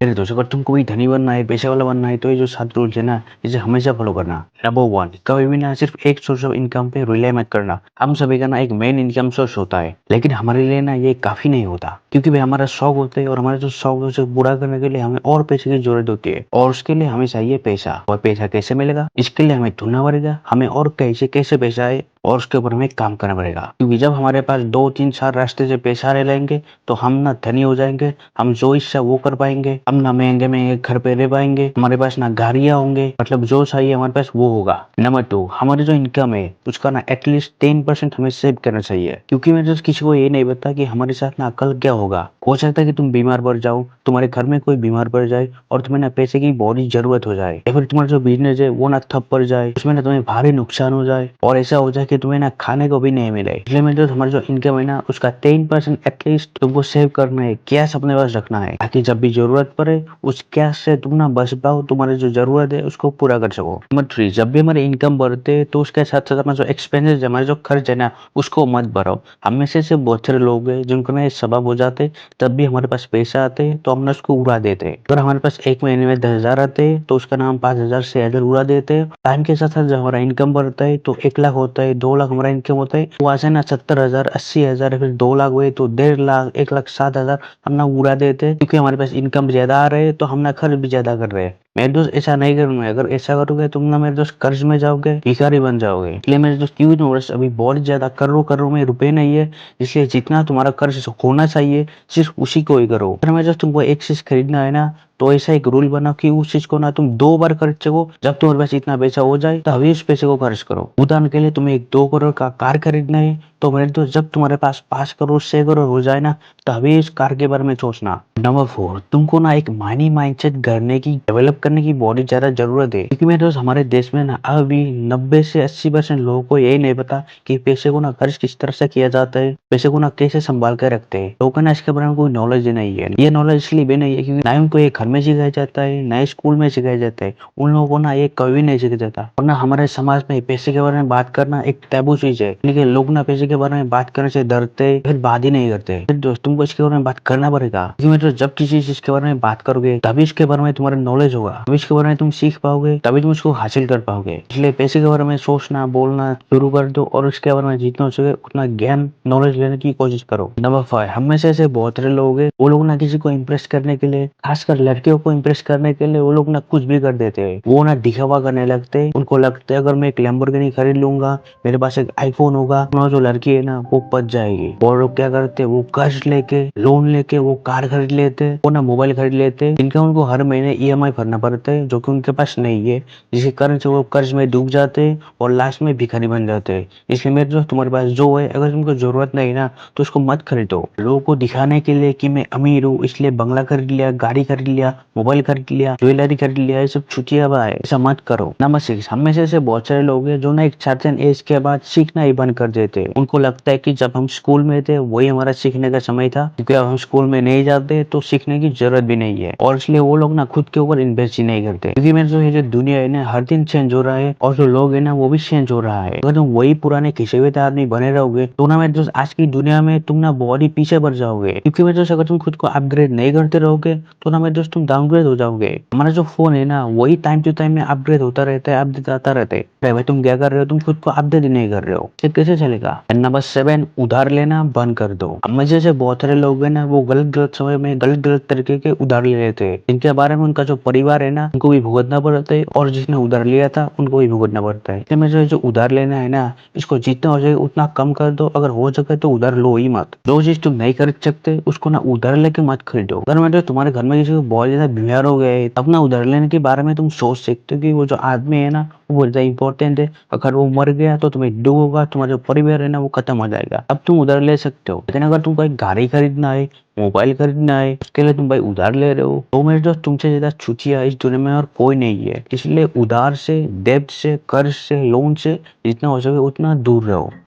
मेरे दोस्तों, अगर तुमको भी धनी बनना है, पैसे वाला बनना है, तो ये जो 7 रूल्स है ना, इसे हमेशा फॉलो करना। नंबर 1, कभी भी ना सिर्फ एक सोर्स ऑफ इनकम पे रिलाई मत करना। हम सभी का ना एक मेन इनकम सोर्स होता है, लेकिन हमारे लिए ना ये काफी नहीं होता, क्योंकि भाई हमारा शौक होते हैं और हमारे जो शौक है उसे पूरा करने के लिए हमें और पैसे की जरूरत होती है, और उसके लिए हमें चाहिए पैसा। और पैसा कैसे मिलेगा, इसके लिए हमें ढूंढना पड़ेगा, हमें और कैसे कैसे पैसा आए, और उसके ऊपर हमें काम करना पड़ेगा। क्योंकि जब हमारे पास 2 3 4 रास्ते से पैसा आने लगेंगे, तो हम ना धनी हो जाएंगे, हम जो इच्छा वो कर पाएंगे, हम ना महंगे महंगे घर पे रह पाएंगे, हमारे पास ना गाड़ियां होंगे, मतलब जो चाहिए हमारे पास वो होगा। नंबर 2, हमारी जो इनकम है उसका ना एटलीस्ट 10% हमें सेव करना चाहिए, क्योंकि मैं जो किसी को ये नहीं पता कि हमारे साथ ना कल क्या होगा। हो सकता है कि तुम बीमार पड़ जाओ, तुम्हारे घर में कोई बीमार पड़ जाए और तुम्हें ना पैसे की बहुत ही जरूरत हो जाए, या फिर तुम्हारा जो बिजनेस है वो ना ठप पड़ जाए, उसमें ना तुम्हें भारी नुकसान हो जाए, और ऐसा हो जाए कि तुम्हें ना खाने को भी नहीं मिले। इसलिए मैं जो हमारा जो इनकम है ना उसका 10% एटलीस्ट तुमको सेव करना है, कैश अपने पास रखना है, ताकि जब भी जरूरत पड़े उस कैश से तुम ना बच पाओ, तुम्हारी जो जरूरत है उसको पूरा कर सको। नंबर 3, जब भी हमारी इनकम बढ़ते है तो उसके साथ साथ हमारा जो एक्सपेंसेस है, हमारे जो खर्च है ना, उसको मत बढ़ाओ। हम में से बहुत सारे लोग हैं जिनको ना ये सबब हो जाते, तब भी हमारे पास पैसा आते तो हम ना उसको उड़ा देते। अगर हमारे पास एक महीने में 10,000 आते तो उसका नाम 5,000 से अगर उड़ा देते। टाइम के साथ साथ जब हमारा इनकम बढ़ता है तो 1 लाख होता है, 2 लाख हमारा इनकम होता है, वहां से ना 70,000 80,000 फिर 2 लाख हुए तो 1.5 लाख 1,07,000 हम ना उड़ा देते हैं, क्योंकि हमारे पास इनकम ज्यादा आ रहे हैं तो हम ना खर्च भी ज्यादा कर रहे हैं। मेरे दोस्त ऐसा नहीं करूंगा, अगर ऐसा करोगे तुम ना मेरे दोस्त कर्ज में जाओगे, भिखारी बन जाओगे। इसलिए मेरे दोस्त क्यों इन्वेस्ट अभी बहुत ज्यादा करोड़ों करोड़ों में रुपए नहीं है, इसलिए जितना तुम्हारा कर्ज होना चाहिए सिर्फ उसी को ही करो। अगर मेरे दोस्त तुमको एक चीज खरीदना है ना, तो ऐसा एक रूल बना कि उस चीज को ना तुम 2 बार खर्च सको। जब तुम्हारे पास इतना पैसा हो जाए तभी उस पैसे को खर्च करो। उदाहरण के लिए तुम्हें एक 2 करोड़ का कार खरीदना है, तो मेरे दोस्त जब तुम्हारे पास 5 करोड़ 6 करोड़ हो जाए ना, तभी इस कार के बारे में सोचना। नंबर 4, तुमको ना एक मनी माइंडसेट करने की डेवलप करने की बहुत ही ज्यादा जरूरत है, क्योंकि मेरे दोस्त हमारे देश में ना अभी 90 से 80% लोगों को यही नहीं पता कि पैसे को ना खर्च किस तरह से किया जाता है, पैसे को ना कैसे संभाल कर रखते हैं। लोगों को ना इसके बारे में कोई नॉलेज ही नहीं है। ये नॉलेज इसलिए भी नहीं है क्योंकि ना उनको ये घर में सिखाया जाता है, ना स्कूल में सिखाया जाता है। उन लोगों को ना ये कभी नहीं सिखाया जाता। और ना हमारे समाज में पैसे के बारे में बात करना एक टैबू चीज है, लेकिन लोग ना पैसे के बारे में बात करने से डरते, फिर बात ही नहीं करते। फिर दोस्त तुमको इसके बारे में बात करना पड़ेगा, क्योंकि तो जब किसी चीज के बारे में बात करोगे तभी इसके बारे में तुम्हारा नॉलेज होगा, तभी इसके बारे में तुम सीख पाओगे, तभी तुम इसको हासिल कर पाओगे। इसलिए पैसे के बारे में सोचना बोलना शुरू कर दो, और इसके बारे में जितना हो सके उतना ज्ञान नॉलेज लेने की कोशिश करो। नंबर 5, हम में से ऐसे बहुत सारे लोग हैं, वो लोग ना किसी को इम्प्रेस करने के लिए, खासकर लड़कियों को इम्प्रेस करने के लिए, वो लोग ना कुछ भी कर देते हैं। वो ना दिखावा करने लगते हैं। उनको लगता है अगर मैं एक लैम्बोर्गिनी खरीद लूंगा, मेरे पास एक आईफोन होगा, तो जो लड़की है ना वो बच जाएगी। और लोग क्या करते हैं, वो कर्ज लेके लोन लेके वो कार खरीद लेते हैं, वो ना मोबाइल खरीद लेते हैं, जिनका उनको हर महीने ईएमआई भरना पड़ता है, जो कि उनके पास नहीं है, जिसके कारण से वो कर्ज में डूब जाते हैं और लास्ट में भिखारी बन जाते हैं। इसलिए मेरे दोस्त तुम्हारे पास जो है, अगर तुमको जरूरत नहीं ना, तो उसको मत खरीदो। लोगों को दिखाने के लिए कि मैं अमीर हूँ इसलिए बंगला खरीद लिया, गाड़ी खरीद लिया, मोबाइल खरीद लिया, ज्वेलरी खरीद लिया, ये सब छुटिया है, ऐसा मत करो। नंबर 6, हम में से ऐसे बहुत सारे लोग हैं जो ना एक सर्टेन एज के बाद सीखना ही बंद कर देते हैं। उनको लगता है कि जब हम स्कूल में थे वही हमारा सीखने का समय था, क्योंकि अब हम स्कूल में नहीं जाते तो सीखने की जरूरत भी नहीं है, और इसलिए वो लोग ना खुद के ऊपर इन्वेस्ट ही नहीं करते। क्योंकि मेरे जो ये जो दुनिया है ना हर दिन चेंज हो रहा है, और जो लोग है ना वो भी चेंज हो रहा है। अगर तुम वही पुराने खिसे हुए आदमी बने रहोगे तो ना मेरे दोस्त आज की दुनिया में तुम ना बहुत ही पीछे बढ़ जाओगे। क्योंकि मेरे दोस्त अगर तुम खुद को अपग्रेड नहीं करते रहोगे तो ना मेरे दोस्त तुम डाउनग्रेड हो जाओगे। हमारा जो फोन है ना वही टाइम टू टाइम में अपग्रेड होता रहता है, अपडेट आता रहता है। अरे भाई तुम क्या कर रहे हो, तुम खुद को अपडेट ही नहीं कर रहे हो, ये कैसे चलेगा। नंबर 7, उधार लेना बंद कर दो। हम में जैसे बहुत सारे लोग हैं ना, वो गलत गलत समय में गलत गलत तरीके के उधार ले लेते हैं, इनके बारे में उनका जो परिवार है ना उनको भी भुगतना पड़ता है, और जिसने उधार लिया था उनको भी भुगतना पड़ता है। इसलिए जो उधार लेना है ना, इसको जितना हो सके उतना कम कर दो। अगर हो सके तो उधार लो ही मत। जो चीज तुम नहीं खरीद सकते उसको ना उधार लेके मत खरीदो। अगर मैं तुम्हारे घर में किसी को बहुत ज्यादा बीमार हो गए, तब ना उधार लेने के बारे में तुम सोच सकते हो कि वो जो आदमी है ना वो बहुत ज्यादा इंपॉर्टेंट है, अगर वो मर गया तो तुम्हें दुख होगा, तुम्हारा जो परिवार है ना वो खत्म हो जाएगा, अब तुम उधार ले सकते हो। लेकिन अगर तुमको एक गाड़ी खरीदना है, मोबाइल खरीदना है, उसके लिए तुम भाई उधार ले रहे हो, तो मेरे दोस्त तुमसे ज्यादा छुचिया इस दुनिया में और कोई नहीं है। इसलिए उधार से, डेब्ट से, कर्ज से, लोन से जितना हो सके उतना दूर रहो।